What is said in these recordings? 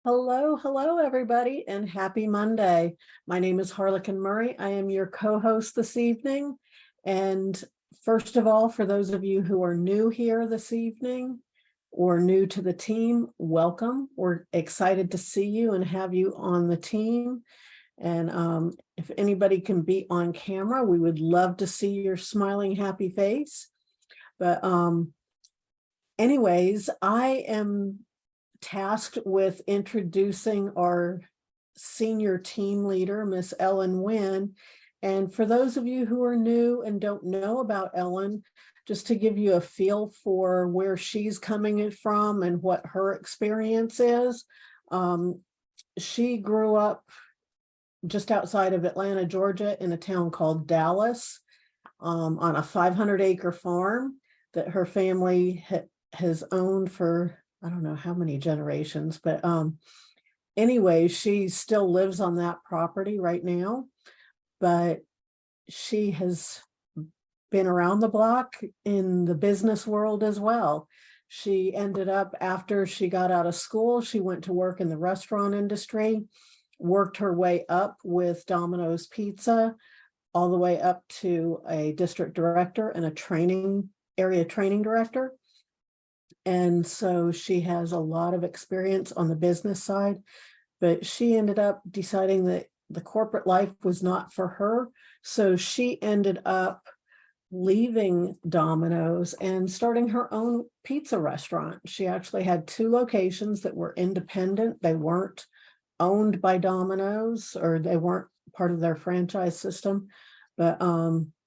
Hello, hello, everybody, and happy Monday. My name is Harlequin Murray. I am your co-host this evening. And first of all, for those of you who are new here this evening or new to the team, welcome. We're excited to see you and have you on the team. And if anybody can be on camera, we would love to see your smiling, happy face. But anyways, I am tasked with introducing our senior team leader, Miss Ellen Winn. And for those of you who are new and don't know about Ellen, just to give you a feel for where she's coming from and what her experience is, she grew up just outside of Atlanta, Georgia, in a town called Dallas, on a 500-acre farm that her family has owned for I don't know how many generations, but anyway, she still lives on that property right now, but she has been around the block in the business world as well. She ended up, after she got out of school, she went to work in the restaurant industry, worked her way up with Domino's Pizza, all the way up to a district director and a area training director. And so she has a lot of experience on the business side, but she ended up deciding that the corporate life was not for her. So she ended up leaving Domino's and starting her own pizza restaurant. She actually had 2 locations that were independent. They weren't owned by Domino's, or they weren't part of their franchise system, but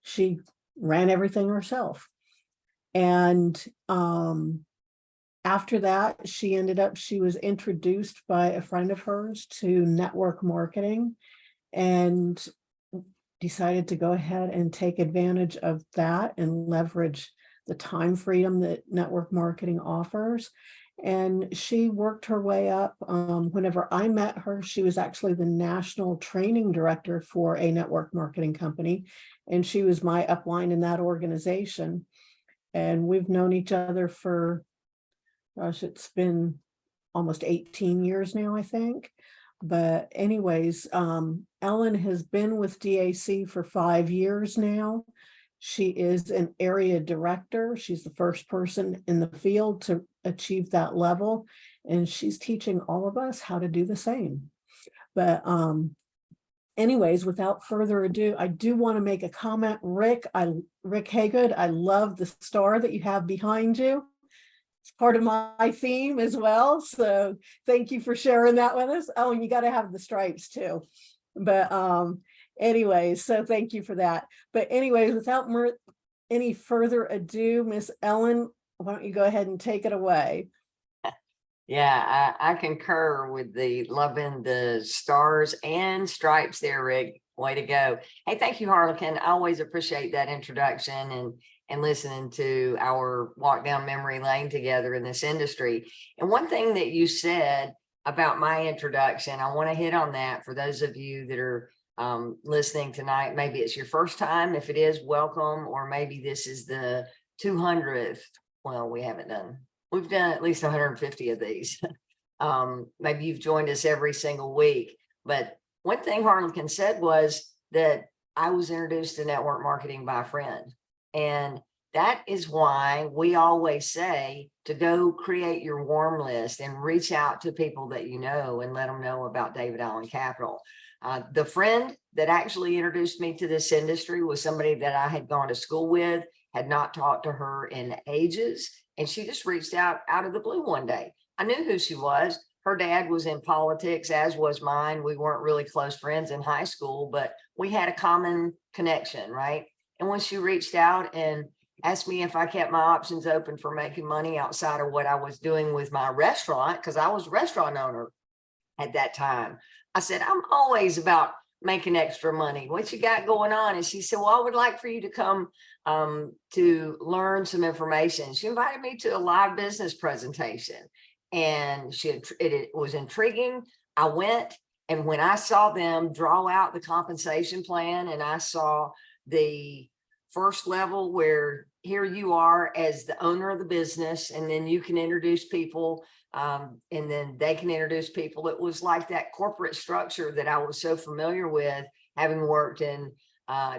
she ran everything herself. And after that, she was introduced by a friend of hers to network marketing and decided to go ahead and take advantage of that and leverage the time freedom that network marketing offers. And she worked her way up. Whenever I met her, she was actually the national training director for a network marketing company, and she was my upline in that organization. And we've known each other for, gosh, it's been almost 18 years now, I think. But anyways, Ellen has been with DAC for 5 years now. She is an area director. She's the first person in the field to achieve that level, and she's teaching all of us how to do the same. But anyways, without further ado, I do want to make a comment. Rick Haygood, I love the star that you have behind you. It's part of my theme as well. So thank you for sharing that with us. Oh, and you got to have the stripes too. But anyways, so thank you for that. But anyways, without any further ado, Miss Ellen, why don't you go ahead and take it away? Yeah, I concur with the loving the stars and stripes there, Rick. Way to go. Hey, thank you, Harlequin. I always appreciate that introduction and listening to our walk down memory lane together in this industry. And one thing that you said about my introduction, I want to hit on that for those of you that are listening tonight. Maybe it's your first time. If it is, welcome. Or maybe this is the 200th. Well, we've done at least 150 of these. Maybe you've joined us every single week. But one thing Harlequin said was that I was introduced to network marketing by a friend. And that is why we always say to go create your warm list and reach out to people that you know and let them know about David Allen Capital. The friend that actually introduced me to this industry was somebody that I had gone to school with, had not talked to her in ages. And she just reached out of the blue one day. I knew who she was. Her dad was in politics, as was mine. We weren't really close friends in high school, but we had a common connection, right? And when she reached out and asked me if I kept my options open for making money outside of what I was doing with my restaurant, because I was a restaurant owner at that time, I said, I'm always about making extra money. What you got going on? And she said, well, I would like for you to come to learn some information. She invited me to a live business presentation, and it was intriguing. I went, and when I saw them draw out the compensation plan and I saw the first level where here you are as the owner of the business, and then you can introduce people, and then they can introduce people. It was like that corporate structure that I was so familiar with, having worked in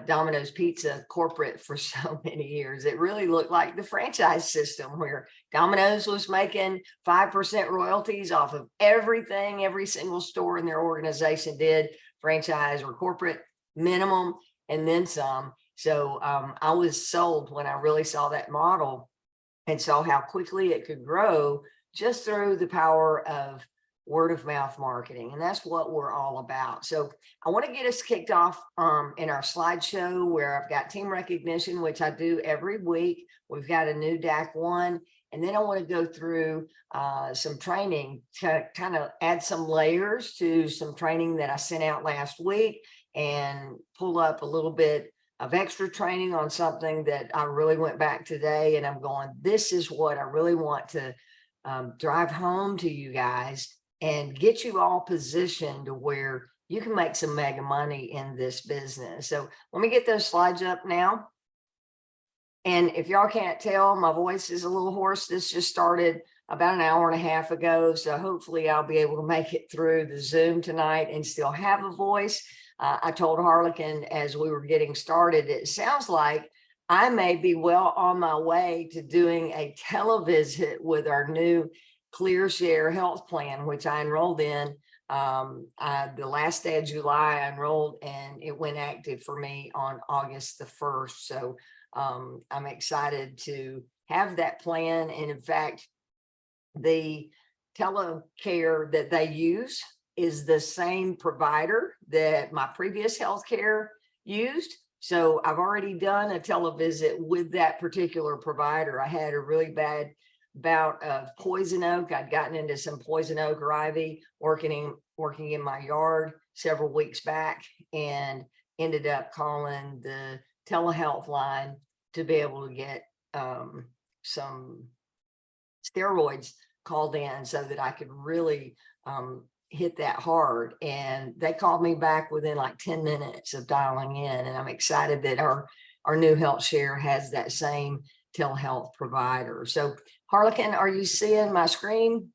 Domino's Pizza corporate for so many years. It really looked like the franchise system where Domino's was making 5% royalties off of everything every single store in their organization did, franchise or corporate, minimum, and then some. So I was sold when I really saw that model and saw how quickly it could grow just through the power of word of mouth marketing. And that's what we're all about. So I want to get us kicked off in our slideshow where I've got team recognition, which I do every week. We've got a new DAC 1. And then I want to go through some training to kind of add some layers to some training that I sent out last week and pull up a little bit of extra training on something that I really went back today. And I'm going, this is what I really want to drive home to you guys and get you all positioned to where you can make some mega money in this business. So let me get those slides up now. And if y'all can't tell, my voice is a little hoarse. This just started about an hour and a half ago. So hopefully I'll be able to make it through the Zoom tonight and still have a voice. I told Harlequin as we were getting started, it sounds like I may be well on my way to doing a televisit with our new ClearShare health plan, which I enrolled in the last day of July. I enrolled and it went active for me on August the 1st. So I'm excited to have that plan. And in fact, the telecare that they use is the same provider that my previous healthcare used. So I've already done a televisit with that particular provider. I had a really bad bout of poison oak. I'd gotten into some poison oak or ivy working in my yard several weeks back, and ended up calling the telehealth line to be able to get some steroids called in so that I could really hit that hard. And they called me back within like 10 minutes of dialing in. And I'm excited that our new health share has that same telehealth provider. So Harlequin, are you seeing my screen?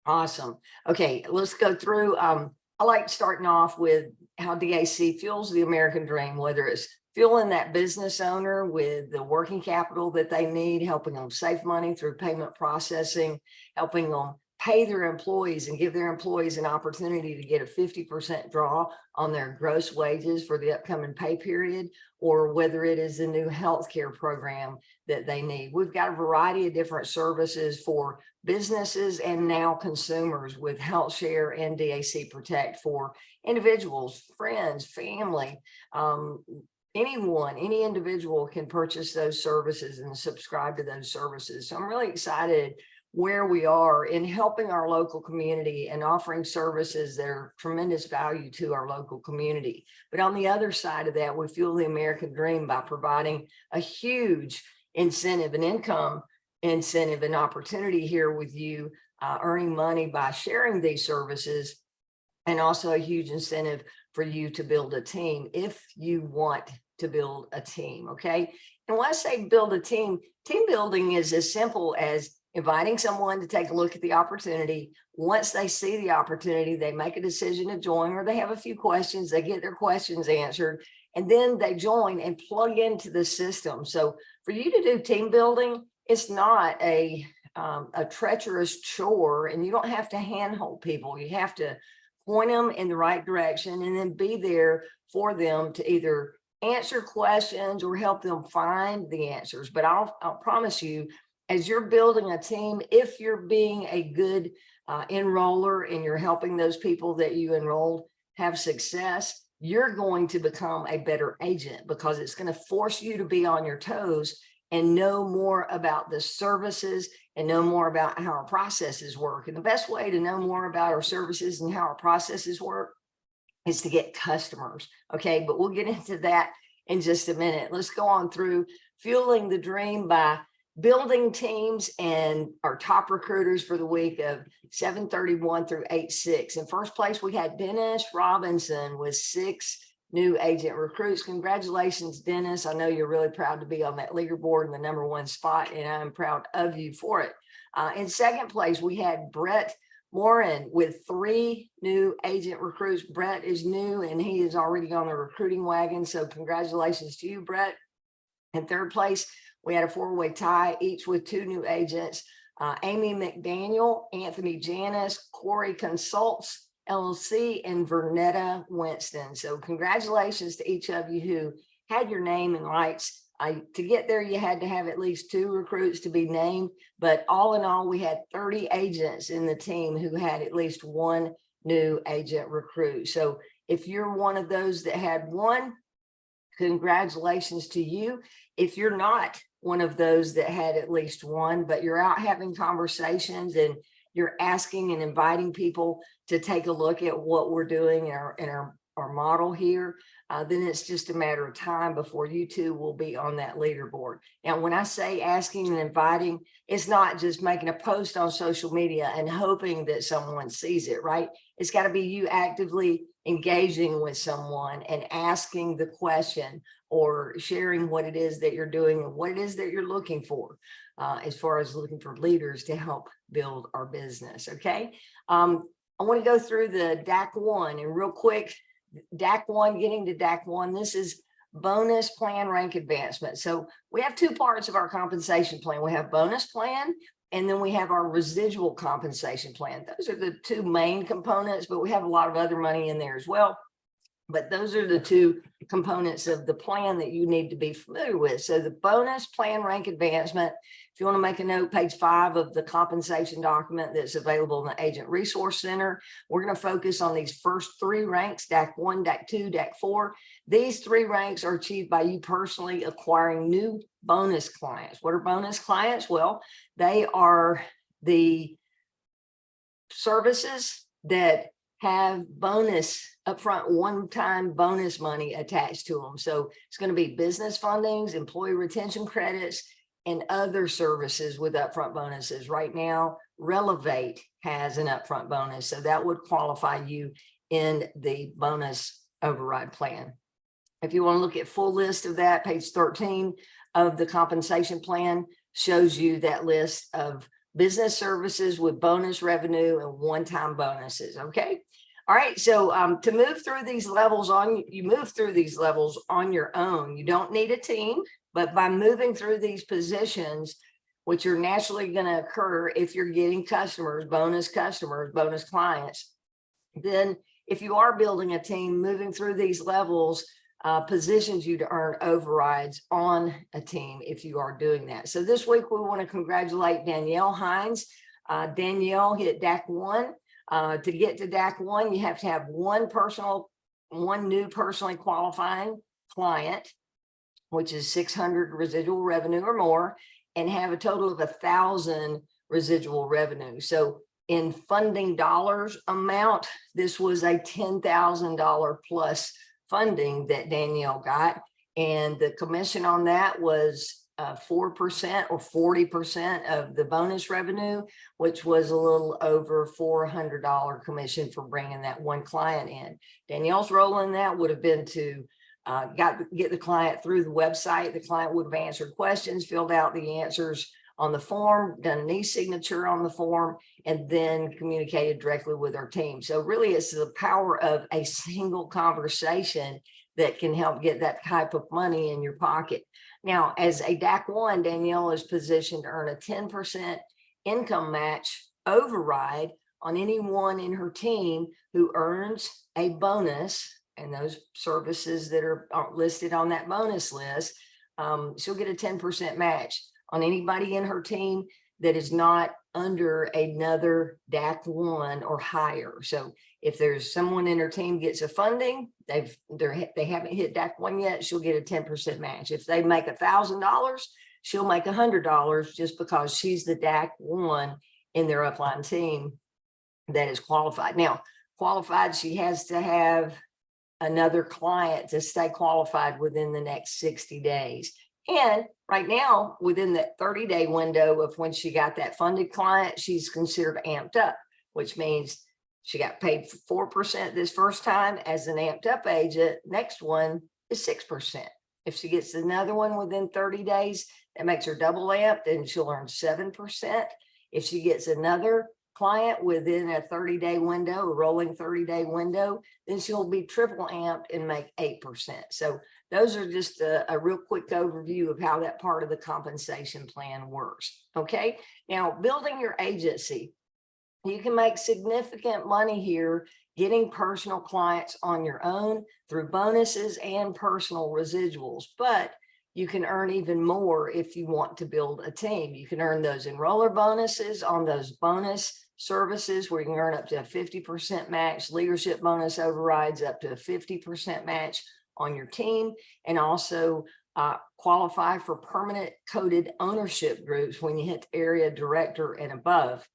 Awesome. Okay, let's go through. I like starting off with how DAC fuels the American dream, whether it's fueling that business owner with the working capital that they need, helping them save money through payment processing, helping them pay their employees and give their employees an opportunity to get a 50% draw on their gross wages for the upcoming pay period, or whether it is a new healthcare program that they need. We've got a variety of different services for businesses and now consumers with Health Share and DAC Protect for individuals, friends, family. Anyone, any individual can purchase those services and subscribe to those services. So I'm really excited where we are in helping our local community and offering services that are tremendous value to our local community. But on the other side of that, we fuel the American dream by providing a huge incentive, an income incentive, and opportunity here with you, earning money by sharing these services, and also a huge incentive for you to build a team if you want to build a team. Okay. And when I say build a team building is as simple as inviting someone to take a look at the opportunity. Once they see the opportunity, they make a decision to join, or they have a few questions, they get their questions answered, and then they join and plug into the system. So for you to do team building, it's not a treacherous chore, and you don't have to handhold people. You have to point them in the right direction and then be there for them to either answer questions or help them find the answers. But I'll promise you, as you're building a team, if you're being a good enroller and you're helping those people that you enrolled have success, you're going to become a better agent, because it's going to force you to be on your toes and know more about the services and know more about how our processes work. And the best way to know more about our services and how our processes work is to get customers. Okay, but we'll get into that in just a minute. Let's go on through fueling the dream by building teams and our top recruiters for the week of 7/31 through 8/6. In first place, we had Dennis Robinson with 6 new agent recruits. Congratulations, Dennis. I know you're really proud to be on that leaderboard in the #1 spot, and I'm proud of you for it. In second place, we had Brett Morin with 3 new agent recruits. Brett is new and he is already on the recruiting wagon. So congratulations to you, Brett. In third place, we had a 4-way tie, each with 2 new agents. Amy McDaniel, Anthony Janis, Corey Consults LLC, and Vernetta Winston. So congratulations to each of you who had your name in lights. To get there, you had to have at least 2 recruits to be named, but all in all, we had 30 agents in the team who had at least 1 new agent recruit. So if you're one of those that had 1, congratulations to you. If you're not one of those that had at least 1, but you're out having conversations and you're asking and inviting people to take a look at what we're doing in our model here, then it's just a matter of time before you too will be on that leaderboard. Now, when I say asking and inviting, it's not just making a post on social media and hoping that someone sees it, right? It's got to be you actively engaging with someone and asking the question or sharing what it is that you're doing and what it is that you're looking for, as far as looking for leaders to help build our business. Okay. I want to go through the DAC 1 and real quick. DAC 1, getting to DAC 1, this is bonus plan rank advancement. So we have 2 parts of our compensation plan. We have bonus plan, and then we have our residual compensation plan. Those are the 2 main components, but we have a lot of other money in there as well. But those are the 2 components of the plan that you need to be familiar with. So the bonus plan rank advancement, if you want to make a note, page 5 of the compensation document that's available in the Agent Resource Center, we're going to focus on these first 3 ranks, DAC 1, DAC 2, DAC 4. These 3 ranks are achieved by you personally acquiring new bonus clients. What are bonus clients? Well, they are the services that have bonus upfront one-time bonus money attached to them. So it's going to be business fundings, employee retention credits, and other services with upfront bonuses. Right now, Relevate has an upfront bonus, so that would qualify you in the bonus override plan. If you want to look at full list of that, page 13 of the compensation plan shows you that list of business services with bonus revenue and one-time bonuses. Okay. All right. So to move through these levels you move through these levels on your own. You don't need a team, but by moving through these positions, which are naturally going to occur if you're getting customers, bonus clients, then if you are building a team, moving through these levels positions you to earn overrides on a team if you are doing that. So this week we want to congratulate Danielle Hines. Danielle hit DAC 1. To get to DAC 1, you have to have one new personally qualifying client, which is 600 residual revenue or more, and have a total of 1,000 residual revenue. So in funding dollars amount, this was a $10,000 plus funding that Danielle got, and the commission on that was 4% or 40% of the bonus revenue, which was a little over $400 commission for bringing that one client in. Danielle's role in that would have been to get the client through the website. The client would have answered questions, filled out the answers on the form, done an e-signature on the form, and then communicated directly with our team. So really it's the power of a single conversation that can help get that type of money in your pocket. Now, as a DAC 1, Danielle is positioned to earn a 10% income match override on anyone in her team who earns a bonus, and those services that are listed on that bonus list, she'll get a 10% match on anybody in her team that is not under another DAC 1 or higher. So if there's someone in her team gets a funding, they haven't hit DAC 1 yet, she'll get a 10% match. If they make $1,000, she'll make $100 just because she's the DAC 1 in their upline team that is qualified. Now, qualified, she has to have another client to stay qualified within the next 60 days. And right now, within that 30-day window of when she got that funded client, she's considered amped up, which means She got paid 4% this first time as an amped up agent. Next one is 6%. If she gets another one within 30 days, that makes her double amped and she'll earn 7%. If she gets another client within a 30-day window, a rolling 30-day window, then she'll be triple amped and make 8%. So those are just a real quick overview of how that part of the compensation plan works. Okay, now building your agency. You can make significant money here getting personal clients on your own through bonuses and personal residuals, but you can earn even more if you want to build a team. You can earn those enroller bonuses on those bonus services where you can earn up to a 50% match, leadership bonus overrides up to a 50% match on your team, and also qualify for permanent coded ownership groups when you hit area director and above.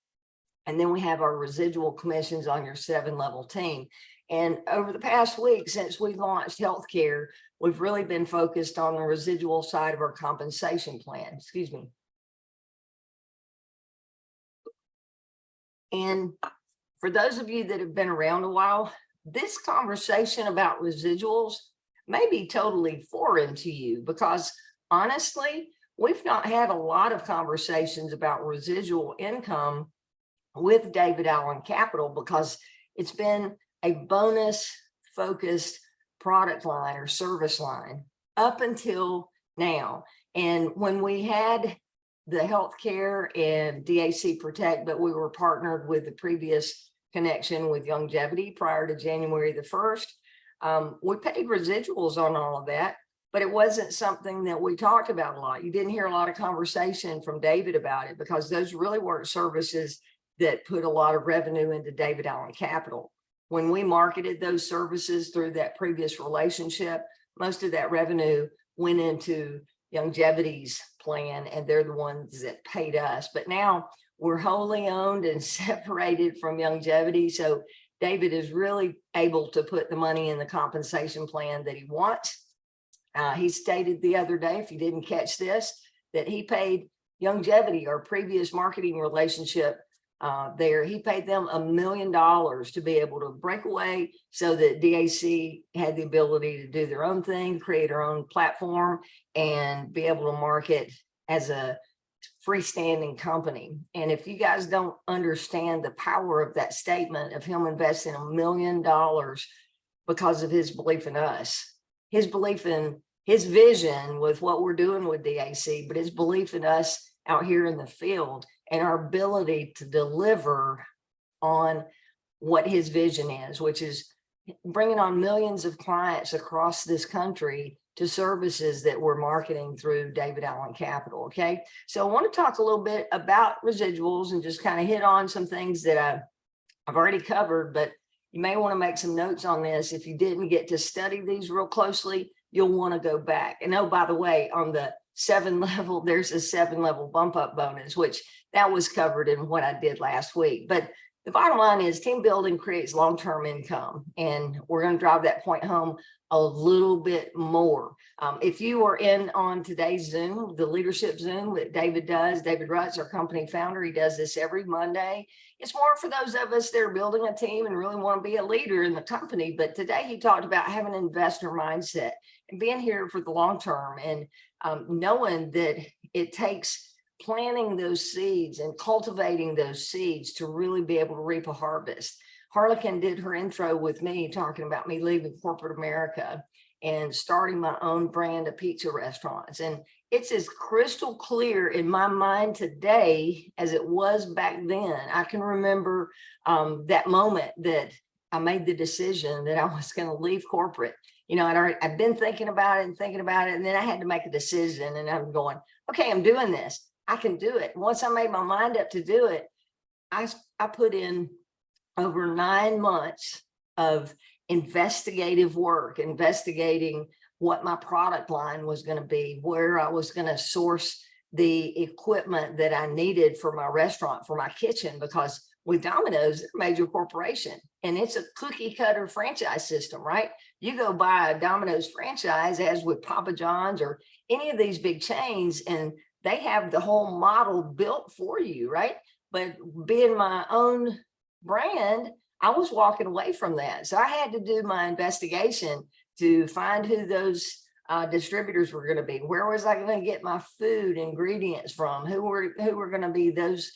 And then we have our residual commissions on your 7-level team. And over the past week, since we launched healthcare, we've really been focused on the residual side of our compensation plan. Excuse me. And for those of you that have been around a while, this conversation about residuals may be totally foreign to you because honestly, we've not had a lot of conversations about residual income with David Allen Capital because it's been a bonus focused product line or service line up until now. And when we had the healthcare and DAC Protect, but we were partnered with the previous connection with Longevity prior to January the 1st, we paid residuals on all of that, but it wasn't something that we talked about a lot. You didn't hear a lot of conversation from David about it because those really weren't services that put a lot of revenue into David Allen Capital. When we marketed those services through that previous relationship, most of that revenue went into Longevity's plan, and they're the ones that paid us. But now we're wholly owned and separated from Longevity. So David is really able to put the money in the compensation plan that he wants. He stated the other day, if you didn't catch this, that he paid Longevity, our previous marketing relationship, he paid them $1 million to be able to break away so that DAC had the ability to do their own thing, create our own platform, and be able to market as a freestanding company. And if you guys don't understand the power of that statement of him investing $1 million because of his belief in us, his belief in his vision with what we're doing with DAC, but his belief in us out here in the field and our ability to deliver on what his vision is, which is bringing on millions of clients across this country to services that we're marketing through David Allen Capital. Okay, so I want to talk a little bit about residuals and just kind of hit on some things that I've already covered, but you may want to make some notes on this. If you didn't get to study these real closely, you'll want to go back. And oh, by the way, on the 7-level, there's a 7-level bump up bonus, which that was covered in what I did last week. But the bottom line is team building creates long-term income, and we're going to drive that point home a little bit more. If you are in on today's Zoom, the leadership Zoom that David does, David Rutz, our company founder, he does this every Monday. It's more for those of us that are building a team and really want to be a leader in the company. But today he talked about having an investor mindset and being here for the long term, and knowing that it takes planting those seeds and cultivating those seeds to really be able to reap a harvest. Harlequin did her intro with me talking about me leaving corporate America and starting my own brand of pizza restaurants. And it's as crystal clear in my mind today as it was back then. I can remember that moment that I made the decision that I was going to leave corporate. You know, I'd been thinking about it, and then I had to make a decision, and I'm going, okay, I'm doing this. I can do it. Once I made my mind up to do it, I put in over 9 months of investigative work, investigating what my product line was going to be, where I was going to source the equipment that I needed for my restaurant, for my kitchen, because with Domino's, they're a major corporation and it's a cookie cutter franchise system, right? You go buy a Domino's franchise, as with Papa John's or any of these big chains, and they have the whole model built for you, right? But being my own brand, I was walking away from that. So I had to do my investigation to find who those distributors were going to be. Where was I going to get my food ingredients from? Who were going to be those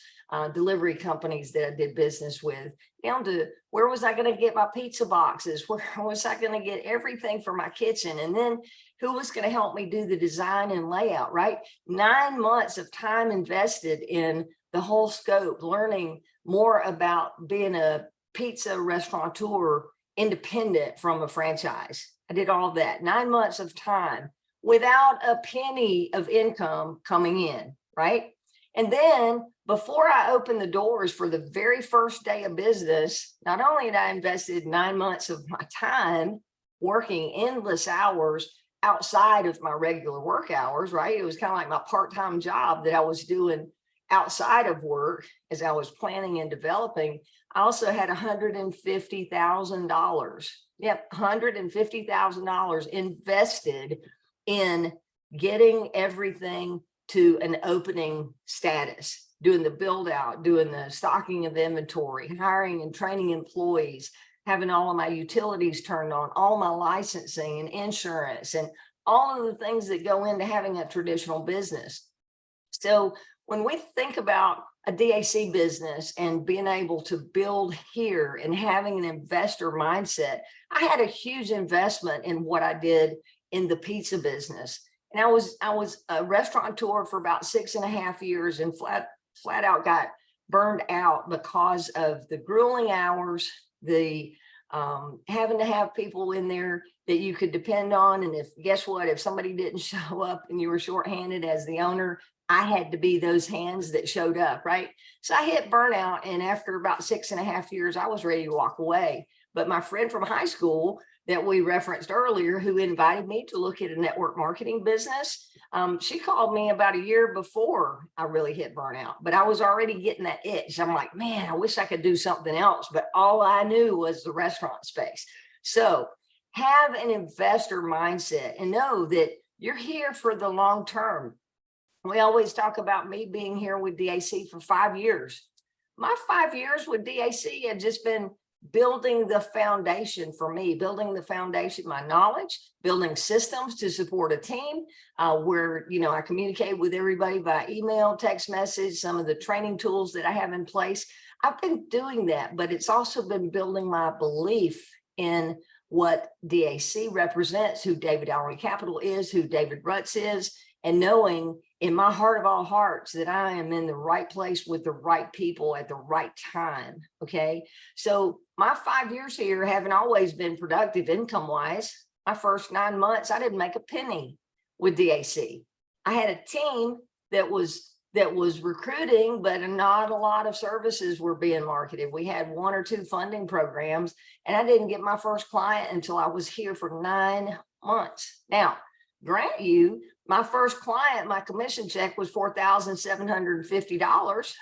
delivery companies that I did business with, down to where was I going to get my pizza boxes? Where was I going to get everything for my kitchen? And then who was going to help me do the design and layout, right? 9 months of time invested in the whole scope, learning more about being a pizza restaurateur independent from a franchise. I did all of that, 9 months of time without a penny of income coming in, right? And then before I opened the doors for the very first day of business, not only had I invested 9 months of my time working endless hours outside of my regular work hours, right? It was kind of like my part-time job that I was doing outside of work as I was planning and developing. I also had $150,000. Yep, $150,000 invested in getting everything to an opening status, doing the build out, doing the stocking of inventory, hiring and training employees, having all of my utilities turned on, all my licensing and insurance, and all of the things that go into having a traditional business. So when we think about a DAC business and being able to build here and having an investor mindset, I had a huge investment in what I did in the pizza business. And I was a restaurateur for about 6.5 years, and flat out got burned out because of the grueling hours, the having to have people in there that you could depend on. And guess what, if somebody didn't show up and you were shorthanded as the owner, I had to be those hands that showed up, right? So I hit burnout, and after about 6.5 years, I was ready to walk away. But my friend from high school that we referenced earlier, who invited me to look at a network marketing business, she called me about a year before I really hit burnout, but I was already getting that itch. I'm like, man, I wish I could do something else, but all I knew was the restaurant space. So have an investor mindset and know that you're here for the long term. We always talk about me being here with DAC for 5 years. My 5 years with DAC had just been building the foundation for me, building the foundation, my knowledge, building systems to support a team where, I communicate with everybody by email, text message, some of the training tools that I have in place. I've been doing that, but it's also been building my belief in what DAC represents, who David Allery Capital is, who David Rutz is, and knowing in my heart of all hearts that I am in the right place with the right people at the right time. Okay. So my 5 years here haven't always been productive income wise. My first 9 months, I didn't make a penny with DAC. I had a team that was recruiting, but not a lot of services were being marketed. We had 1 or 2 funding programs, and I didn't get my first client until I was here for 9 months. Now, grant you, my first client, my commission check was $4,750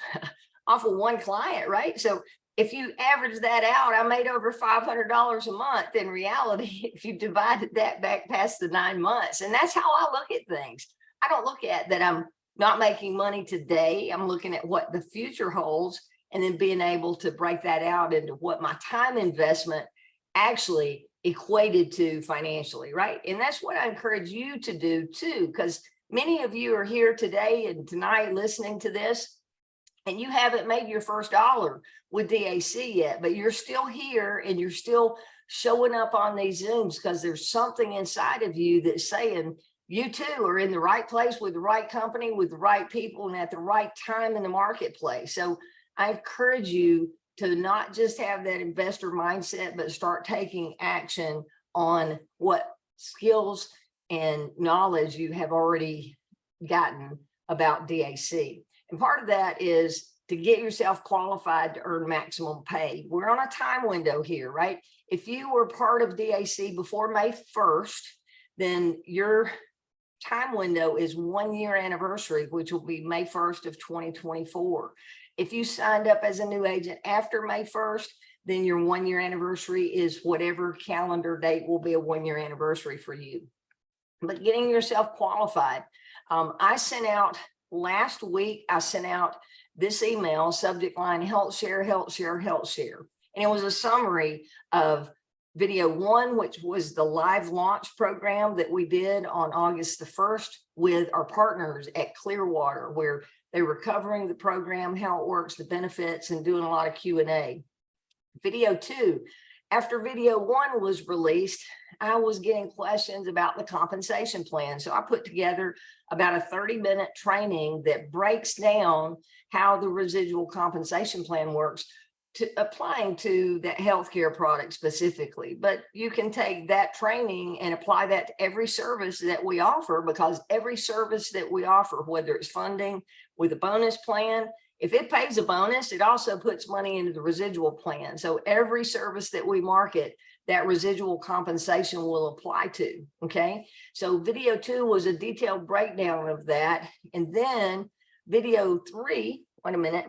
off of 1 client, right? So if you average that out, I made over $500 a month in reality, if you divided that back past the 9 months. And that's how I look at things. I don't look at that I'm not making money today. I'm looking at what the future holds, and then being able to break that out into what my time investment actually equated to financially, right? And that's what I encourage you to do too, because many of you are here today and tonight listening to this, and you haven't made your first dollar with DAC yet, but you're still here and you're still showing up on these Zooms because there's something inside of you that's saying you too are in the right place with the right company, with the right people, and at the right time in the marketplace. So I encourage you to not just have that investor mindset, but start taking action on what skills and knowledge you have already gotten about DAC. And part of that is to get yourself qualified to earn maximum pay. We're on a time window here, right? If you were part of DAC before May 1st, then your time window is 1 year anniversary, which will be May 1st of 2024. If you signed up as a new agent after May 1st, then your 1 year anniversary is whatever calendar date will be a 1 year anniversary for you. But getting yourself qualified, I sent out last week, I sent out this email, subject line, health share, health share, health share. And it was a summary of video 1, which was the live launch program that we did on August the 1st with our partners at Clearwater, where they were covering the program, how it works, the benefits, and doing a lot of Q&A. Video 2, after video 1 was released, I was getting questions about the compensation plan. So I put together about a 30-minute training that breaks down how the residual compensation plan works, to applying to that healthcare product specifically. But you can take that training and apply that to every service that we offer, because every service that we offer, whether it's funding with a bonus plan, if it pays a bonus, it also puts money into the residual plan. So every service that we market, that residual compensation will apply to, okay? So video 2 was a detailed breakdown of that. And then video 3, wait a minute.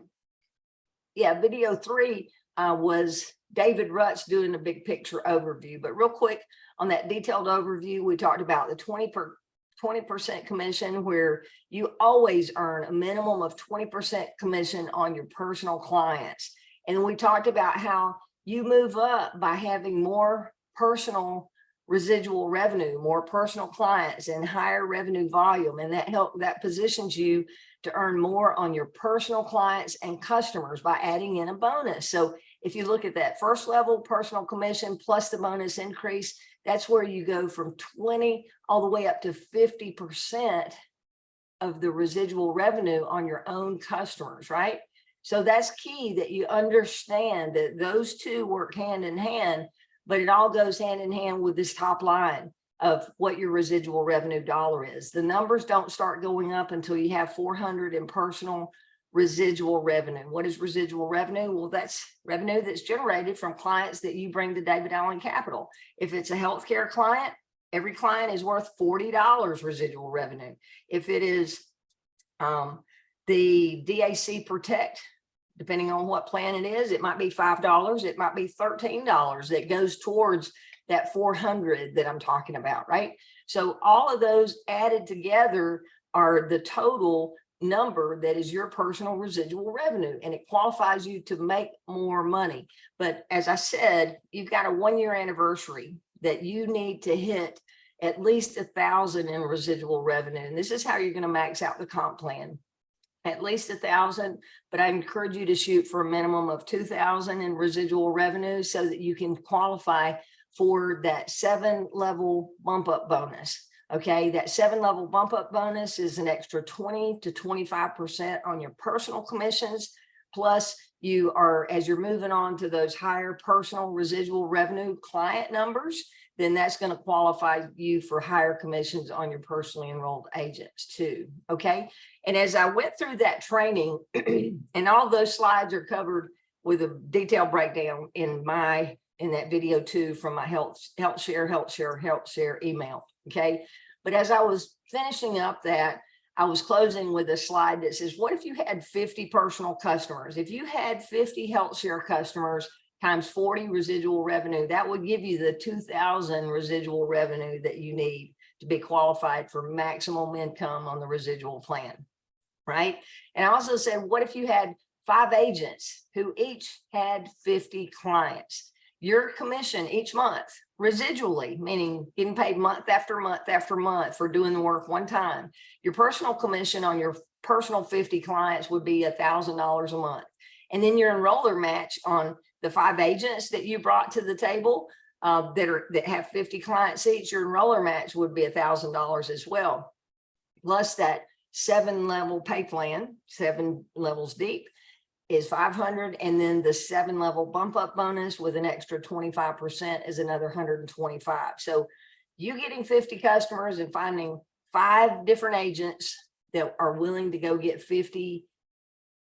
Yeah, video 3 was David Rutz doing a big picture overview. But real quick on that detailed overview, we talked about the 20% commission, where you always earn a minimum of 20% commission on your personal clients. And we talked about how you move up by having more personal residual revenue, more personal clients, and higher revenue volume. And that positions you to earn more on your personal clients and customers by adding in a bonus. So if you look at that first level personal commission plus the bonus increase, that's where you go from 20 all the way up to 50% of the residual revenue on your own customers, right? So that's key, that you understand that those two work hand in hand, but it all goes hand in hand with this top line of what your residual revenue dollar is. The numbers don't start going up until you have 400 in personal residual revenue. What is residual revenue? Well, that's revenue that's generated from clients that you bring to David Allen Capital. If it's a healthcare client, every client is worth $40 residual revenue. If it is the DAC Protect, depending on what plan it is, it might be $5, it might be $13 that goes towards that 400 that I'm talking about, right? So all of those added together are the total number that is your personal residual revenue, and it qualifies you to make more money. But as I said, you've got a 1-year anniversary that you need to hit at least 1,000 in residual revenue. And this is how you're going to max out the comp plan. At least 1,000, but I encourage you to shoot for a minimum of 2,000 in residual revenue so that you can qualify for that 7-level bump up bonus. Okay, that 7-level bump up bonus is an extra 20 to 25% on your personal commissions. Plus you are, as you're moving on to those higher personal residual revenue client numbers, then that's going to qualify you for higher commissions on your personally enrolled agents too. Okay. And as I went through that training, and all those slides are covered with a detailed breakdown in that video too, from my health share email. Okay. But as I was finishing up that, I was closing with a slide that says, what if you had 50 personal customers? If you had 50 health share customers times 40 residual revenue, that would give you the 2,000 residual revenue that you need to be qualified for maximum income on the residual plan, right? And I also said, what if you had 5 agents who each had 50 clients? Your commission each month, residually, meaning getting paid month after month after month for doing the work one time, your personal commission on your personal 50 clients would be $1,000 a month. And then your enroller match on the 5 agents that you brought to the table that have 50 clients each, your enroller match would be $1,000 as well. Plus that 7-level pay plan, 7 levels deep, is 500, and then the 7-level bump up bonus with an extra 25% is another 125. So you getting 50 customers and finding 5 different agents that are willing to go get 50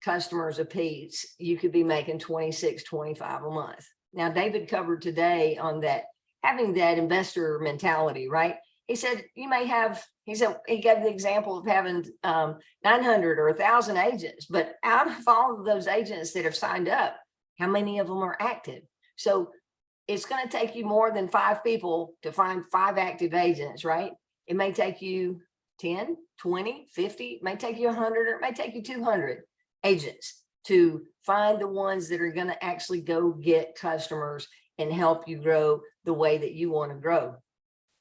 customers a piece, you could be making 26, 25 a month. Now, David covered today on that, having that investor mentality, right? He said, you may have, he gave the example of having 900 or 1,000 agents, but out of all of those agents that have signed up, how many of them are active? So it's going to take you more than 5 people to find 5 active agents, right? It may take you 10, 20, 50, it may take you 100, or it may take you 200 agents. to find the ones that are going to actually go get customers and help you grow the way that you want to grow.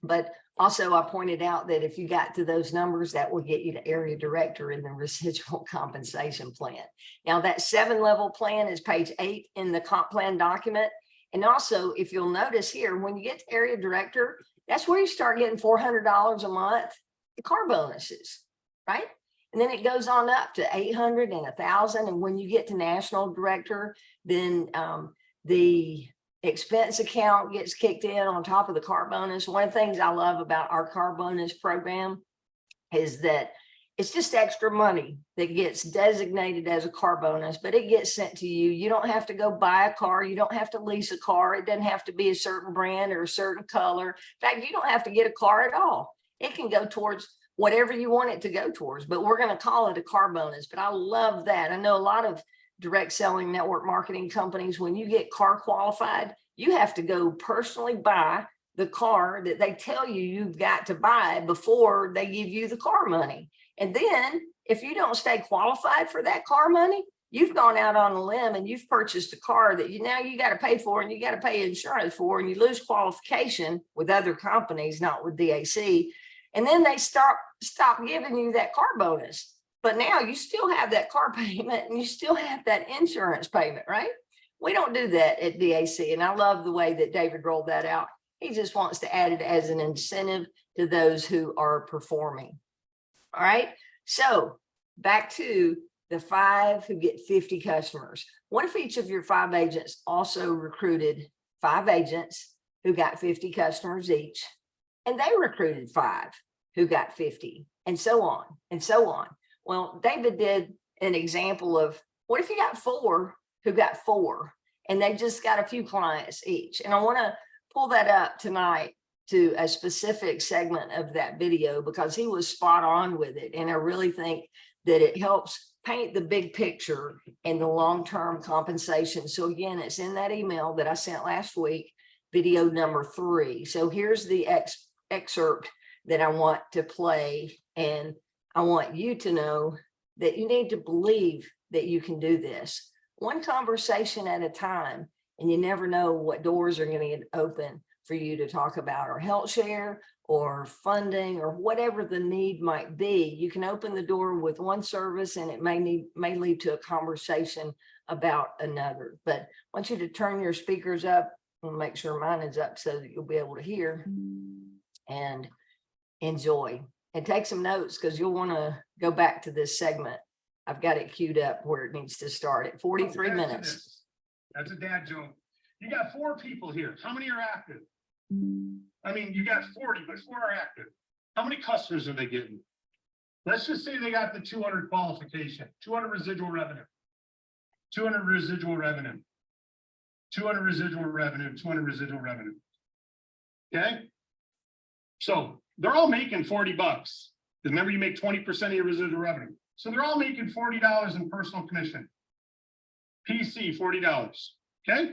But also, I pointed out that if you got to those numbers, that will get you to area director in the residual compensation plan. Now, that 7-level plan is page 8 in the comp plan document. And also, if you'll notice here, when you get to area director, that's where you start getting $400 a month, the car bonuses, right? And then it goes on up to 800 and 1,000. And when you get to national director, then the expense account gets kicked in on top of the car bonus. One of the things I love about our car bonus program is that it's just extra money that gets designated as a car bonus, but it gets sent to you. You don't have to go buy a car. You don't have to lease a car. It doesn't have to be a certain brand or a certain color. In fact, you don't have to get a car at all. It can go towards whatever you want it to go towards, but we're going to call it a car bonus. But I love that. I know a lot of direct selling network marketing companies, when you get car qualified, you have to go personally buy the car that they tell you you've got to buy before they give you the car money. And then if you don't stay qualified for that car money, you've gone out on a limb and you've purchased a car that you got to pay for, and you got to pay insurance for, and you lose qualification with other companies, not with DAC. And then they stop giving you that car bonus. But now you still have that car payment and you still have that insurance payment, right? We don't do that at DAC. And I love the way that David rolled that out. He just wants to add it as an incentive to those who are performing. All right. So back to the 5 who get 50 customers. What if each of your 5 agents also recruited 5 agents who got 50 customers each, and they recruited 5 who got 50, and so on and so on? Well, David did an example of, what if you got 4 who got 4 and they just got a few clients each? And I want to pull that up tonight to a specific segment of that video because he was spot on with it. And I really think that it helps paint the big picture and the long-term compensation. So again, it's in that email that I sent last week, video number 3. So here's the excerpt that I want to play. And I want you to know that you need to believe that you can do this one conversation at a time, and you never know what doors are going to get open for you to talk about, or health share or funding or whatever the need might be. You can open the door with one service and it may lead to a conversation about another. But I want you to turn your speakers up and make sure mine is up so that you'll be able to hear and enjoy. And take some notes because you'll want to go back to this segment. I've got it queued up where it needs to start at 43 minutes. That's a dad joke. You got 4 people here. How many are active? I mean, you got 40, but 4 are active. How many customers are they getting? Let's just say they got the 200 qualification, 200 residual revenue, 200 residual revenue, 200 residual revenue, 200 residual revenue. Okay. So they're all making 40 bucks. Remember, you make 20% of your residual revenue. So they're all making $40 in personal commission. PC, $40. Okay.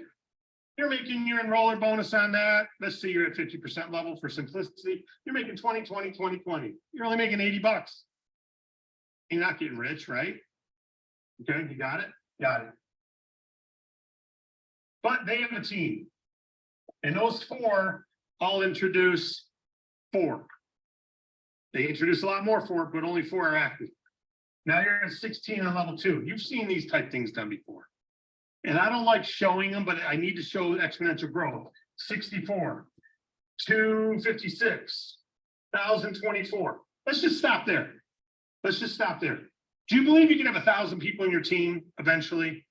You're making your enroller bonus on that. Let's say you're at 50% level for simplicity. You're making 20, 20, 20, 20. You're only making 80 bucks. You're not getting rich, right? Okay, you got it? Got it. But they have a team. And those 4 all introduce 4. They introduce a lot more 4, but only 4 are active. Now you're at 16 on level 2. You've seen these type things done before. And I don't like showing them, but I need to show exponential growth. 64, 256, 1,024. Let's just stop there. Let's just stop there. Do you believe you can have 1,000 people in your team eventually?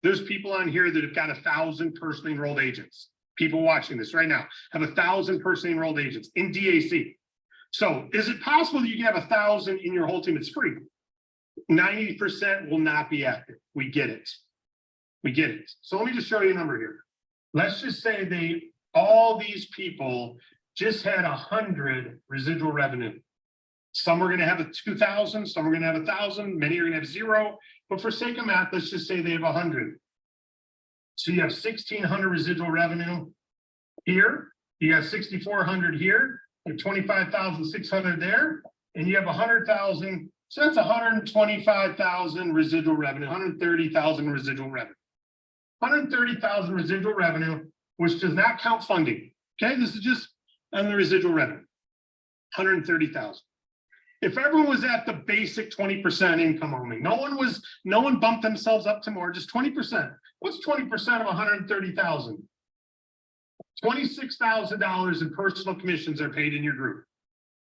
There's people on here that have got 1,000 personally enrolled agents. People watching this right now have 1,000 personally enrolled agents in DAC. So is it possible that you can have 1,000 in your whole team? It's free. 90% will not be active. We get it. We get it. So let me just show you a number here. Let's just say all these people just had 100 residual revenue. Some are going to have a 2,000, some are going to have 1,000, many are going to have 0. But for sake of math, let's just say they have 100. So you have 1,600 residual revenue here. You have 6,400 here. You have 25,600 there, and you have 100,000 So that's 125,000 residual revenue, 130,000 residual revenue. 130,000 residual revenue, which does not count funding. Okay, this is just on the residual revenue. 130,000. If everyone was at the basic 20% income only, no one bumped themselves up to more, just 20%. What's 20% of 130,000? $26,000 in personal commissions are paid in your group.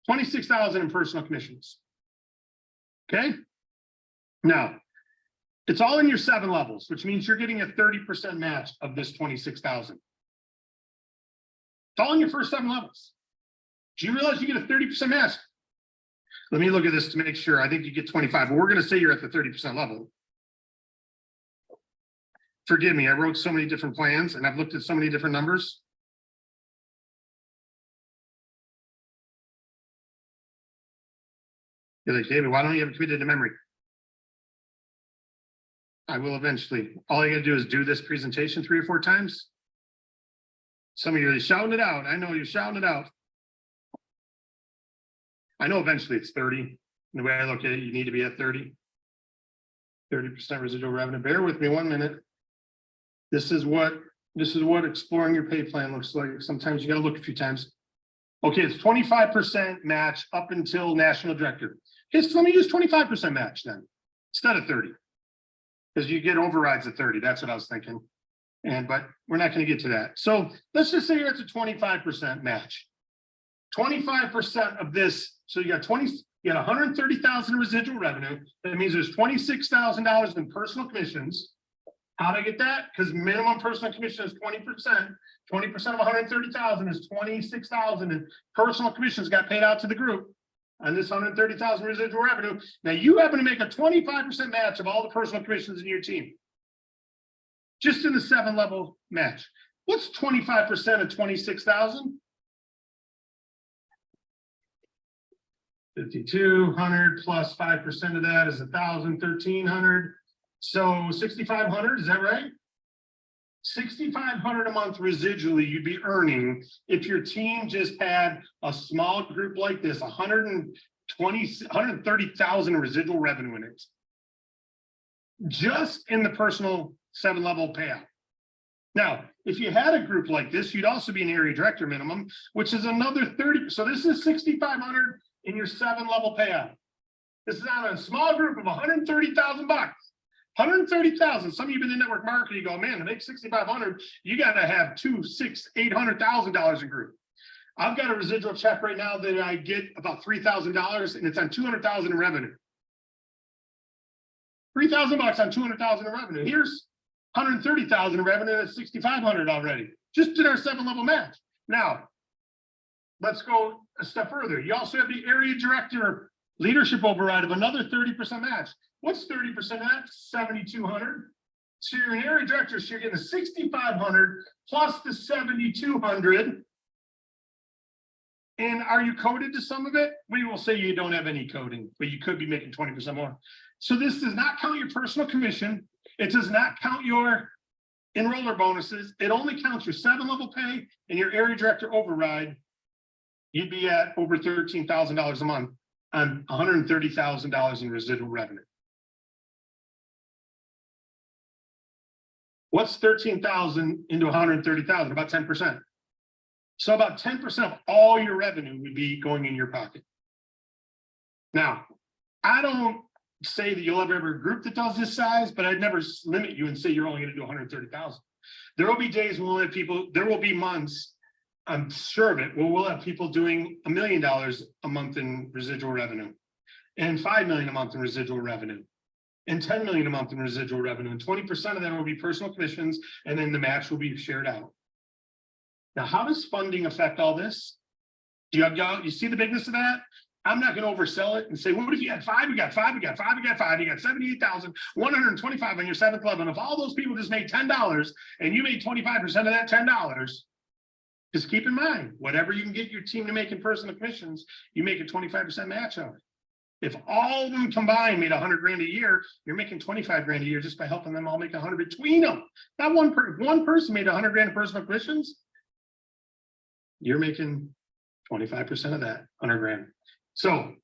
26,000 in personal commissions. Okay. Now, it's all in your 7 levels, which means you're getting a 30% match of this 26,000. It's all in your first 7 levels. Do you realize you get a 30% match? Let me look at this to make sure. I think you get 25, but we're going to say you're at the 30% level. Forgive me, I wrote so many different plans and I've looked at so many different numbers. You're like, David, why don't you have it committed to memory? I will eventually. All I got to do is do this presentation 3 or 4 times. Some of you are shouting it out. I know you're shouting it out. I know eventually it's 30. The way I look at it, you need to be at 30. 30% residual revenue. Bear with me 1 minute. This is what exploring your pay plan looks like. Sometimes you got to look a few times. Okay, it's 25% match up until national director. Okay, so let me use 25% match then instead of 30. Because you get overrides at 30. That's what I was thinking. But we're not going to get to that. So let's just say you're at the 25% match. 25% of this, so you got 130,000 residual revenue. That means there's $26,000 in personal commissions. How do I get that? Because minimum personal commission is 20%. 20% of 130,000 is 26,000, and personal commissions got paid out to the group on this 130,000 residual revenue. Now you happen to make a 25% match of all the personal commissions in your team. Just in the 7-level match. What's 25% of 26,000? 5,200 plus 5% of that is 1,000, 1,300. So 6,500, is that right? 6,500 a month residually you'd be earning if your team just had a small group like this, 130,000 residual revenue in it. Just in the personal 7-level payout. Now, if you had a group like this, you'd also be an area director minimum, which is another 30. So this is 6,500 in your 7-level payout. This is on a small group of 130,000 bucks. 130,000. Some of you have been in network marketing, you go, man, to make 6,500, you got to have $800,000 in group. I've got a residual check right now that I get about $3,000, and it's on 200,000 in revenue. 3,000 bucks on 200,000 in revenue. Here's 130,000 in revenue. That's 6,500 already, just in our 7-level match. Now, let's go a step further. You also have the area director leadership override of another 30% match. What's 30% at? 7,200. So you're an area director, so you're getting the 6,500 plus the 7,200. And are you coded to some of it? We will say you don't have any coding, but you could be making 20% more. So this does not count your personal commission. It does not count your enroller bonuses. It only counts your 7-level pay and your area director override. You'd be at over $13,000 a month on $130,000 in residual revenue. What's 13,000 into 130,000? About 10%. So about 10% of all your revenue would be going in your pocket. There I don't say that you'll ever have a group that does this size, but I'd never limit you and say you're only going to do 130,000. There will be days when we'll have people, there will be months, I'm sure of it, where we'll have people doing $1 million a month in residual revenue, and $5 million a month in residual revenue, and $10 million a month in residual revenue, and 20% of that will be personal commissions, and then the match will be shared out. Now, how does funding affect all this? Do you see the bigness of that? I'm not going to oversell it and say, well, what if you had 5? We got 5, we got 5, we got 5, you got 78,125 on your 7th level. And if all those people just made $10 and you made 25% of that $10, just keep in mind, whatever you can get your team to make in personal commissions, you make a 25% match on it. If all of them combined made 100 grand a year, you're making 25 grand a year just by helping them all make 100 between them. Not one person made 100 grand in personal commissions. You're making 25% of that 100 grand. So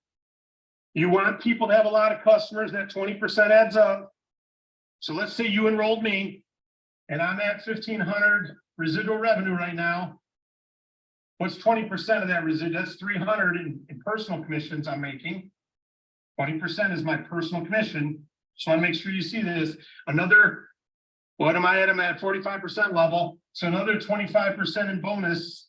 You want people to have a lot of customers, that 20% adds up. So let's say you enrolled me and I'm at 1,500 residual revenue right now. What's 20% of that residual? That's 300 in personal commissions I'm making. 20% is my personal commission. So I want to make sure you see this. Another, what am I at? I'm at 45% level. So another 25% in bonus.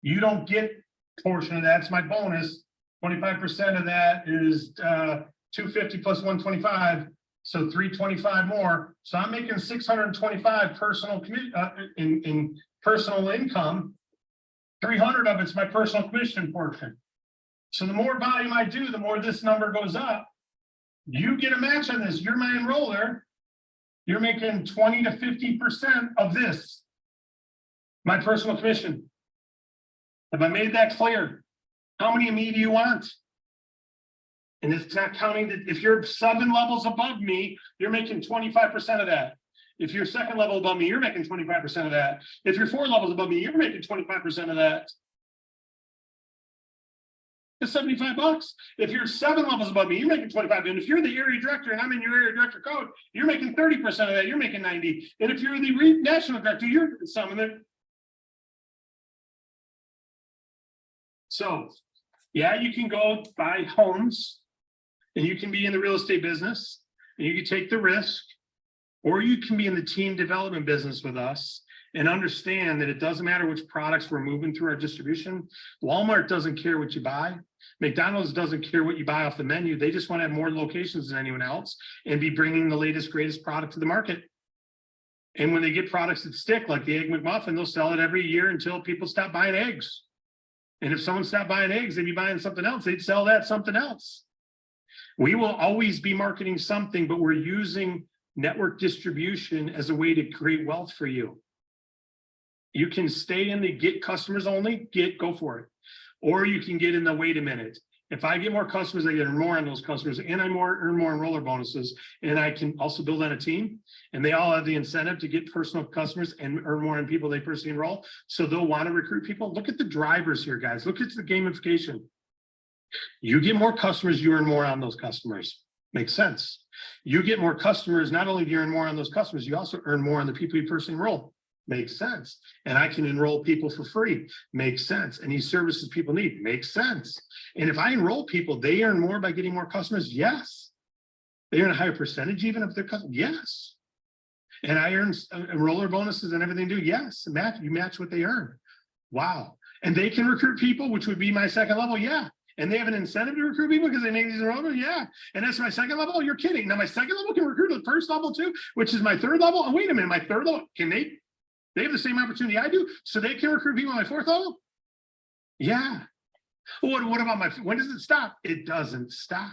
You don't get a portion of that. It's my bonus. 25% of that is 250 plus 125. So 325 more. So I'm making 625 personal in personal income. 300 of it's my personal commission portion. So the more volume I do, the more this number goes up. You get a match on this. You're my enroller. You're making 20 to 50% of this. My personal commission. Have I made that clear? How many of me do you want? And it's not counting that if you're 7 levels above me, you're making 25% of that. If you're second level above me, you're making 25% of that. If you're 4 levels above me, you're making 25% of that. It's $75. If you're 7 levels above me, you're making 25. And if you're the area director and I'm in your area director code, you're making 30% of that. You're making 90. And if you're the national director, you're some of it. So, yeah, you can go buy homes and you can be in the real estate business and you can take the risk, or you can be in the team development business with us and understand that it doesn't matter which products we're moving through our distribution. Walmart doesn't care what you buy. McDonald's doesn't care what you buy off the menu. They just want to have more locations than anyone else and be bringing the latest, greatest product to the market. And when they get products that stick, like the Egg McMuffin, they'll sell it every year until people stop buying eggs. And if someone stopped buying eggs, they'd be buying something else. They'd sell that something else. We will always be marketing something, but we're using network distribution as a way to create wealth for you. You can stay in the get customers only, go for it. Or you can get in the wait a minute. If I get more customers, I get more on those customers and I earn more enroller bonuses. And I can also build on a team and they all have the incentive to get personal customers and earn more on people they personally enroll. So they'll want to recruit people. Look at the drivers here, guys. Look at the gamification. You get more customers, you earn more on those customers. Makes sense. You get more customers, not only do you earn more on those customers, you also earn more on the people you personally enroll. Makes sense. And I can enroll people for free. Makes sense. And these services people need. Makes sense. And if I enroll people, they earn more by getting more customers. Yes. They earn a higher percentage even if they're customers. Yes. And I earn enroller bonuses and everything do. Yes. You match what they earn. Wow. And they can recruit people, which would be my second level. Yeah. And they have an incentive to recruit people because they make these enrollments. Yeah. And that's my second level. Oh, you're kidding. Now my second level can recruit at the first level too, which is my third level. Oh, wait a minute. My third level, can they have the same opportunity I do, so they can recruit people on my fourth level? Yeah. What about when does it stop? It doesn't stop.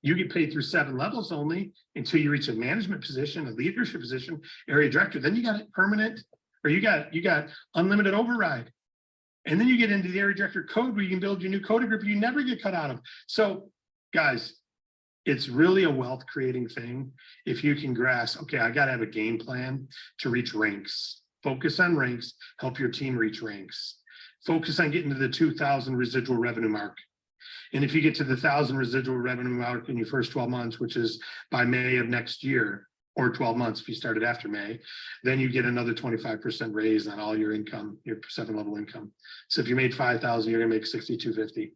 You get paid through 7 levels only until you reach a management position, a leadership position, area director. Then you got it permanent, or you got unlimited override. And then you get into the area director code where you can build your new code group you never get cut out of. So guys, it's really a wealth creating thing. If you can grasp, okay, I got to have a game plan to reach ranks, focus on ranks, help your team reach ranks, focus on getting to the 2,000 residual revenue mark. And if you get to the 1,000 residual revenue mark in your first 12 months, which is by May of next year, or 12 months if you started after May, then you get another 25% raise on all your income, your 7-level income. So if you made 5,000, you're gonna make 6,250.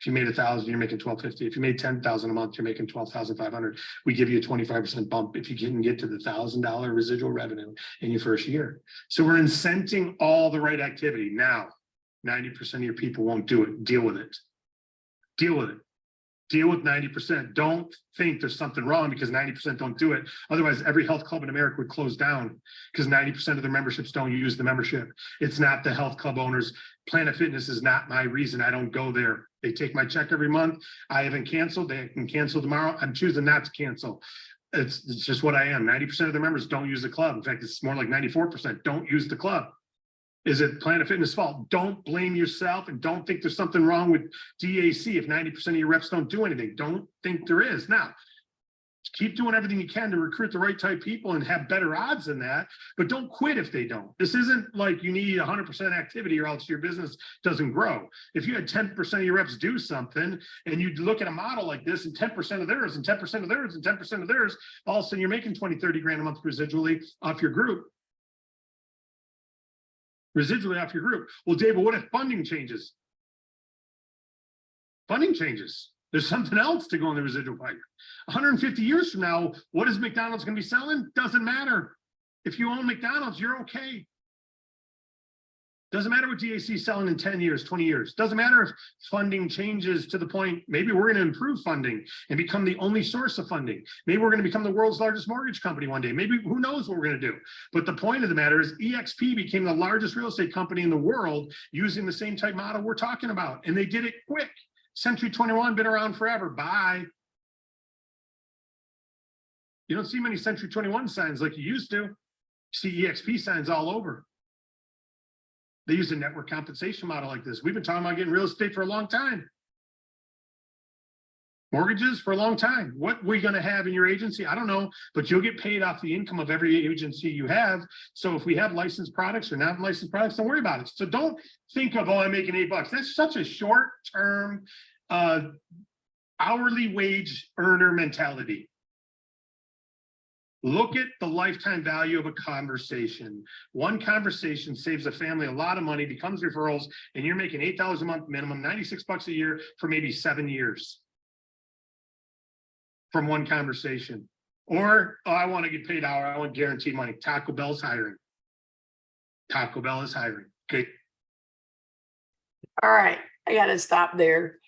If you made 1,000, you're making 1,250. If you made 10,000 a month, you're making 12,500. We give you a 25% bump if you can get to the $1,000 residual revenue in your first year. So we're incenting all the right activity. Now, 90% of your people won't do it. Deal with it. Deal with it. Deal with 90%. Don't think there's something wrong because 90% don't do it. Otherwise, every health club in America would close down because 90% of their memberships don't use the membership. It's not the health club owners. Planet Fitness is not my reason. I don't go there. They take my check every month. I haven't canceled. They can cancel tomorrow. I'm choosing not to cancel. It's just what I am. 90% of their members don't use the club. In fact, it's more like 94% don't use the club. Is it Planet Fitness' fault? Don't blame yourself and don't think there's something wrong with DAC if 90% of your reps don't do anything. Don't think there is. Now, Keep doing everything you can to recruit the right type people and have better odds than that, but don't quit if they don't. This isn't like you need 100% activity or else your business doesn't grow. If you had 10% of your reps do something and you look at a model like this and 10% of theirs and 10% of theirs and 10% of theirs, all of a sudden you're making 20, 30 grand a month residually off your group. Residually off your group. Well, David, what if funding changes? Funding changes. There's something else to go in the residual pipe. 150 years from now, what is McDonald's going to be selling? Doesn't matter. If you own McDonald's, you're okay. Doesn't matter what DAC is selling in 10 years, 20 years. Doesn't matter if funding changes to the point, maybe we're going to improve funding and become the only source of funding. Maybe we're going to become the world's largest mortgage company one day. Maybe who knows what we're going to do. But the point of the matter is EXP became the largest real estate company in the world using the same type model we're talking about. And they did it quick. Century 21 been around forever. Bye. You don't see many Century 21 signs like you used to. You see EXP signs all over. They use a network compensation model like this. We've been talking about getting real estate for a long time. Mortgages for a long time. What we're going to have in your agency, I don't know, but you'll get paid off the income of every agency you have. So if we have licensed products or not licensed products, don't worry about it. So don't think of, oh, I'm making $8. That's such a short-term hourly wage earner mentality. Look at the lifetime value of a conversation. One conversation saves a family a lot of money, becomes referrals, and you're making $8 a month minimum, $96 a year for maybe 7 years. From one conversation. Or, oh, I want to get paid hour, I want guaranteed money. Taco Bell's hiring. Taco Bell is hiring. Okay. All right, I got to stop there.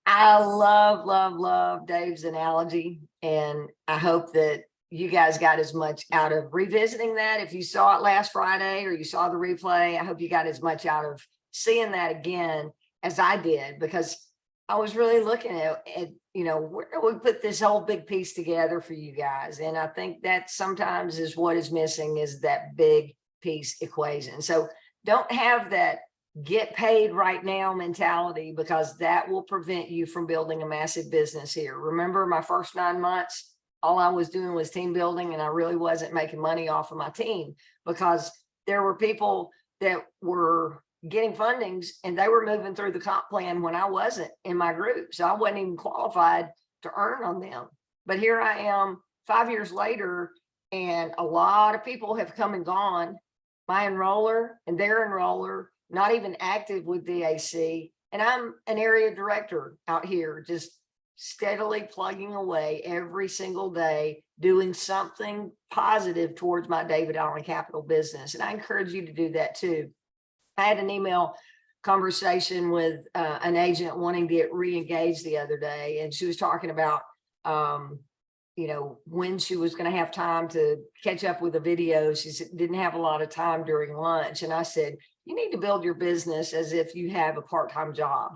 I love Dave's analogy, and I hope that you guys got as much out of revisiting that. If you saw it last Friday or you saw the replay, I hope you got as much out of seeing that again as I did, because I was really looking at you know, where do we put this whole big piece together for you guys? And I think that sometimes is what is missing, is that big piece equation. So don't have that get paid right now mentality, because that will prevent you from building a massive business here. Remember, my first 9 months, all I was doing was team building, and I really wasn't making money off of my team, because there were people that were getting fundings and they were moving through the comp plan when I wasn't in my group. So I wasn't even qualified to earn on them. But here I am 5 years later, and a lot of people have come and gone. My enroller and their enroller, not even active with DAC. And I'm an area director out here, just steadily plugging away every single day, doing something positive towards my David Allen Capital business. And I encourage you to do that too. I had an email conversation with an agent wanting to get re-engaged the other day, and she was talking about, you know, when she was going to have time to catch up with the video. She didn't have a lot of time during lunch. And I said, you need to build your business as if you have a part-time job,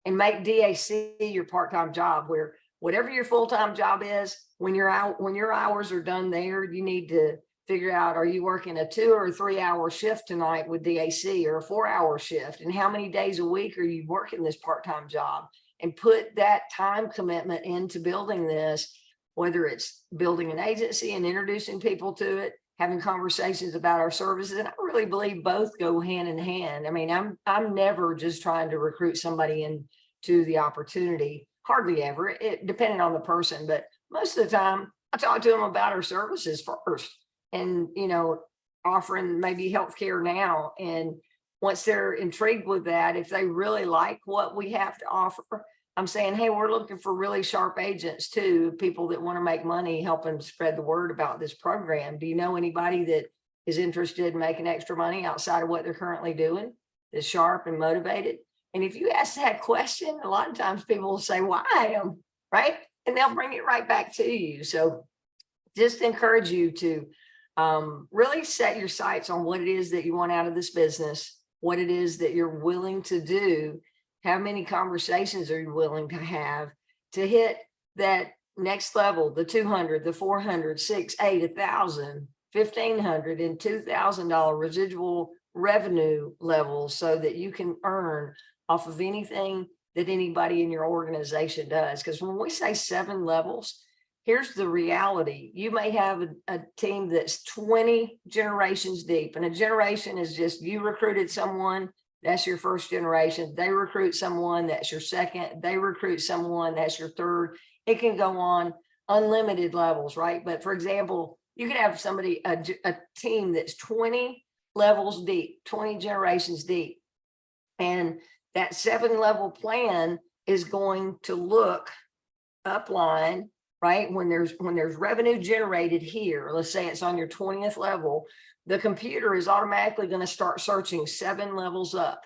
and make DAC your part-time job, where whatever your full-time job is, when your hours are done there, you need to figure out, are you working a 2 or 3 hour shift tonight with DAC, or a 4-hour shift? And how many days a week are you working this part-time job? And put that time commitment into building this, whether it's building an agency and introducing people to it, having conversations about our services. And I really believe both go hand in hand. I mean, I'm never just trying to recruit somebody into the opportunity, hardly ever, depending on the person. But most of the time I talk to them about our services first, and, you know, offering maybe healthcare now. And once they're intrigued with that, if they really like what we have to offer, I'm saying, hey, we're looking for really sharp agents too, people that want to make money, helping spread the word about this program. Do you know anybody that is interested in making extra money outside of what they're currently doing, that's sharp and motivated? And if you ask that question, a lot of times people will say, well, I am, right? And they'll bring it right back to you. So just encourage you to really set your sights on what it is that you want out of this business, what it is that you're willing to do, how many conversations are you willing to have to hit that next level, the 200, the 400, 6, 8, 1,000, 1,500, and $2,000 residual revenue levels, so that you can earn off of anything that anybody in your organization does. Because when we say 7 levels, here's the reality. You may have a team that's 20 generations deep, and a generation is just, you recruited someone, that's your first generation. They recruit someone, that's your second. They recruit someone, that's your third. It can go on unlimited levels, right? But for example, you could have somebody, a team that's 20 levels deep, 20 generations deep. And that 7-level plan is going to look upline, right? When there's revenue generated here, let's say it's on your 20th level, the computer is automatically going to start searching 7 levels up.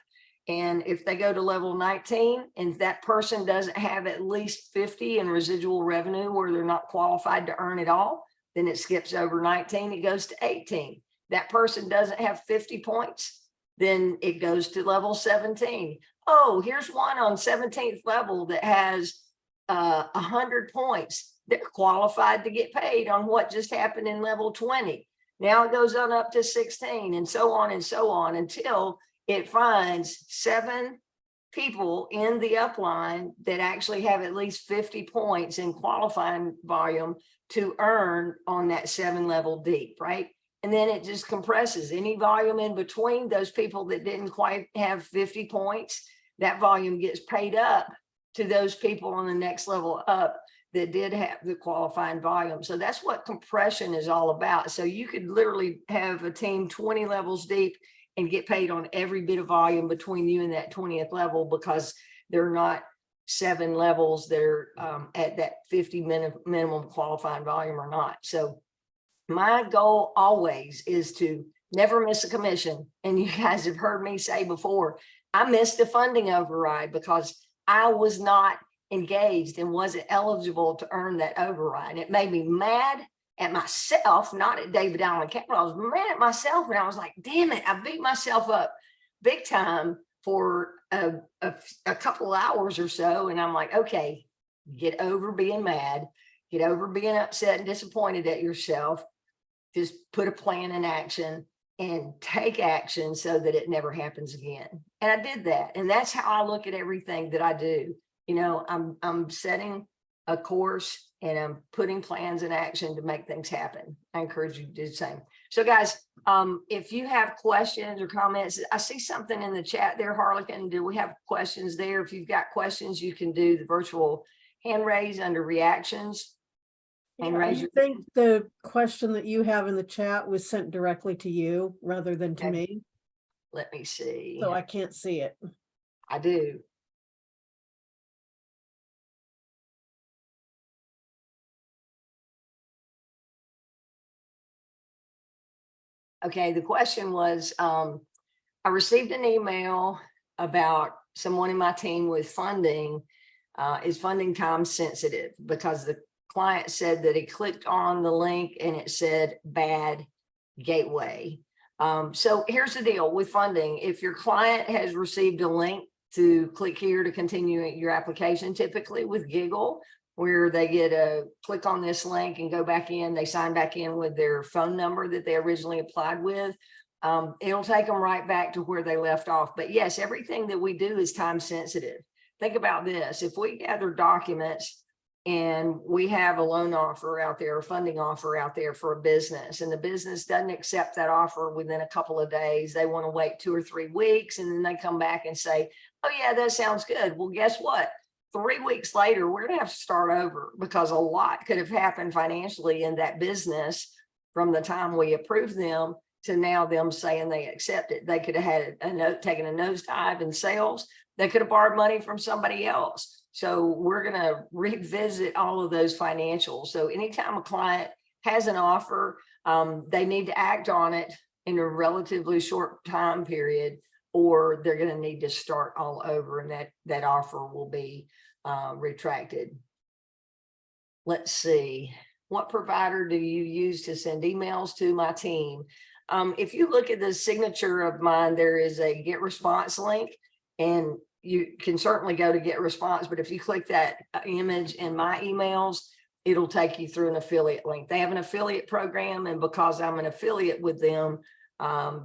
And if they go to level 19 and that person doesn't have at least 50 in residual revenue where they're not qualified to earn it all, then it skips over 19, it goes to 18. That person doesn't have 50 points, then it goes to level 17. Oh, here's one on 17th level that has 100 points. They're qualified to get paid on what just happened in level 20. Now it goes on up to 16 and so on until it finds 7 people in the upline that actually have at least 50 points in qualifying volume to earn on that 7-level deep, right? And then it just compresses any volume in between those people that didn't quite have 50 points. That volume gets paid up to those people on the next level up that did have the qualifying volume. So that's what compression is all about. So you could literally have a team 20 levels deep and get paid on every bit of volume between you and that 20th level, because they're not 7 levels, they're at that 50 minimum qualifying volume or not. So my goal always is to never miss a commission. And you guys have heard me say before, I missed a funding override because I was not engaged and wasn't eligible to earn that override. It made me mad at myself, not at David Allen Capital. I was mad at myself, and I was like, damn it, I beat myself up big time for a couple of hours or so. And I'm like, okay, get over being mad, get over being upset and disappointed at yourself. Just put a plan in action and take action so that it never happens again. And I did that. And that's how I look at everything that I do. You know, I'm setting a course and I'm putting plans in action to make things happen. I encourage you to do the same. So guys, if you have questions or comments, I see something in the chat there, Harlequin. Do we have questions there? If you've got questions, you can do the virtual hand raise under reactions. And I think the question that you have in the chat was sent directly to you rather than to me. Let me see. So I can't see it. I do. Okay, the question was, I received an email about someone in my team with funding. Is funding time sensitive? Because the client said that he clicked on the link and it said bad gateway. So here's the deal with funding. If your client has received a link to click here to continue your application, typically with Giggle, where they get a click on this link and go back in, they sign back in with their phone number that they originally applied with, it'll take them right back to where they left off. But yes, everything that we do is time sensitive. Think about this. If we gather documents and we have a loan offer out there, a funding offer out there for a business, and the business doesn't accept that offer within a couple of days, they want to wait 2 or 3 weeks, and then they come back and say, oh yeah, that sounds good. Well, guess what? 3 weeks later, we're going to have to start over, because a lot could have happened financially in that business from the time we approved them to now them saying they accept it. They could have had taken a nosedive in sales. They could have borrowed money from somebody else. So we're going to revisit all of those financials. So anytime a client has an offer, they need to act on it in a relatively short time period, or they're going to need to start all over, and that offer will be retracted. Let's see. What provider do you use to send emails to my team? If you look at the signature of mine, there is a get response link, and you can certainly go to get response. But if you click that image in my emails, it'll take you through an affiliate link. They have an affiliate program, and because I'm an affiliate with them,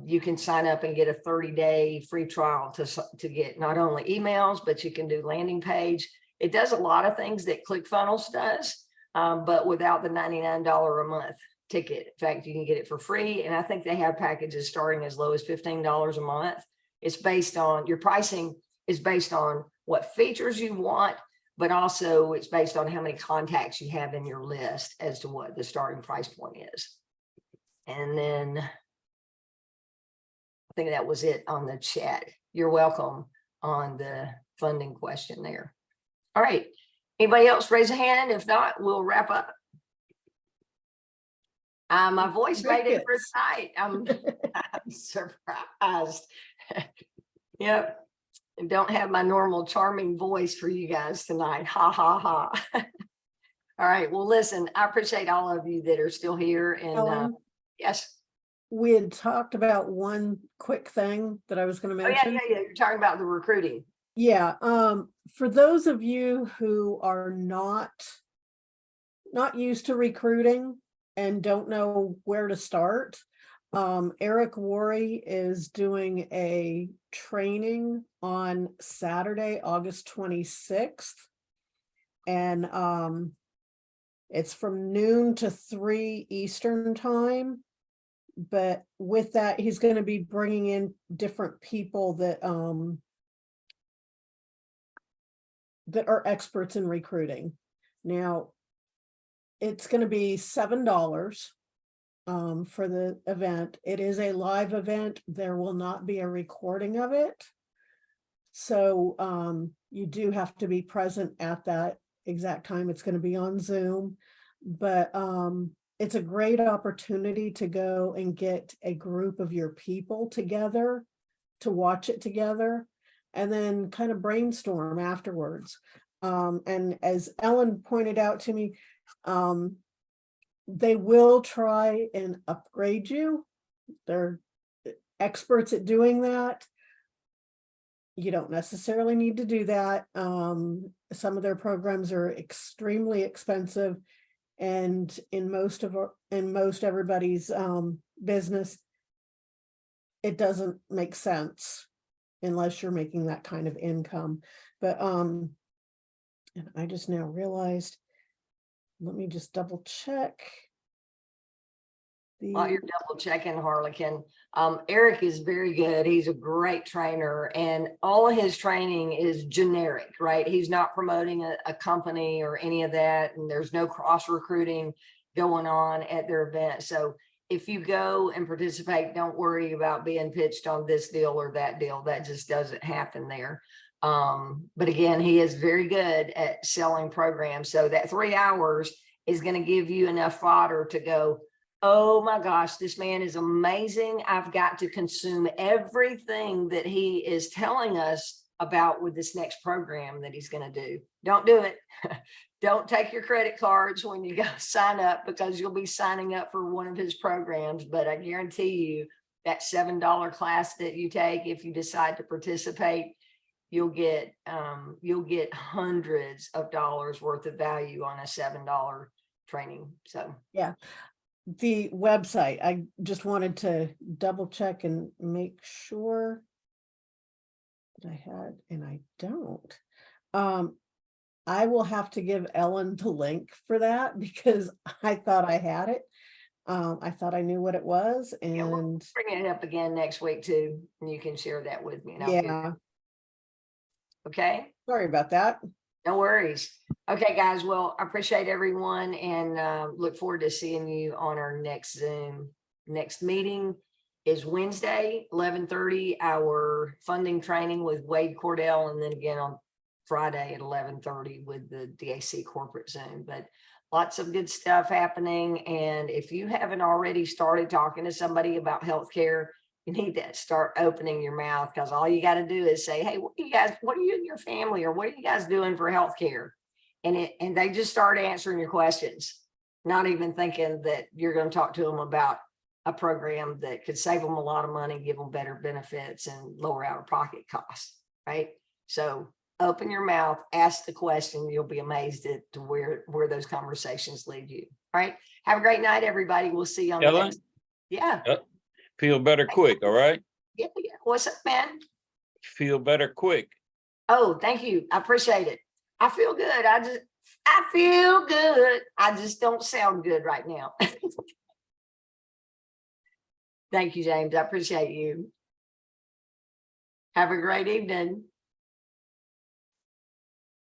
you can sign up and get a 30-day free trial to get not only emails, but you can do landing page. It does a lot of things that ClickFunnels does. but without the $99 a month ticket. In fact, you can get it for free. And I think they have packages starting as low as $15 a month. It's based on your pricing is based on what features you want, but also it's based on how many contacts you have in your list as to what the starting price point is. And then I think that was it on the chat. You're welcome on the funding question there. All right. Anybody else raise a hand? If not, we'll wrap up. My voice made it for tonight. I'm surprised. Yep. And don't have my normal charming voice for you guys tonight. Ha ha ha. All right. Well, listen, I appreciate all of you that are still here. And Ellen, yes. we had talked about one quick thing that I was going to mention. Yeah. You're talking about the recruiting. Yeah. For those of you who are not used to recruiting and don't know where to start, Eric Worre is doing a training on Saturday, August 26th. And it's from noon to 3 Eastern time. But with that, he's going to be bringing in different people that that are experts in recruiting. Now, it's going to be $7 for the event. It is a live event. There will not be a recording of it. So you do have to be present at that exact time. It's going to be on Zoom, but it's a great opportunity to go and get a group of your people together to watch it together and then kind of brainstorm afterwards. And as Ellen pointed out to me, they will try and upgrade you. They're experts at doing that. You don't necessarily need to do that. Some of their programs are extremely expensive, and in most everybody's business, it doesn't make sense unless you're making that kind of income. But and I just now realized, let me just double check. While you're double checking, Harlequin, Eric is very good. He's a great trainer, and all of his training is generic, right? He's not promoting a company or any of that, and there's no cross recruiting going on at their event. So if you go and participate, don't worry about being pitched on this deal or that deal. That just doesn't happen there. But again, he is very good at selling programs. So that 3 hours is going to give you enough fodder to go, oh my gosh, this man is amazing. I've got to consume everything that he is telling us about with this next program that he's going to do. Don't do it. Don't take your credit cards when you go sign up, because you'll be signing up for one of his programs. But I guarantee you that $7 class that you take, if you decide to participate, you'll get hundreds of dollars worth of value on a $7 training. So yeah, the website, I just wanted to double check and make sure that I had, and I don't. I will have to give Ellen the link for that, because I thought I had it. I thought I knew what it was, and yeah, we'll bring it up again next week too, and you can share that with me. And I'll get it. Okay. Sorry about that. No worries. Okay, guys. Well, I appreciate everyone, and look forward to seeing you on our next Zoom. Next meeting is Wednesday, 11:30, our funding training with Wade Cordell, and then again on Friday at 11:30 with the DAC corporate Zoom. But lots of good stuff happening. And if you haven't already started talking to somebody about healthcare, you need to start opening your mouth, because all you got to do is say, hey, what are you and your family, or what are you guys doing for healthcare? And they just start answering your questions, not even thinking that you're going to talk to them about a program that could save them a lot of money, give them better benefits, and lower out-of-pocket costs, right? So open your mouth, ask the question. You'll be amazed at where those conversations lead you. All right. Have a great night, everybody. We'll see you on the next. Yeah. Feel better quick, all right? Yeah. What's up, man? Feel better quick. Oh, thank you. I appreciate it. I feel good. I just I feel good. I just don't sound good right now. Thank you, James. I appreciate you. Have a great evening.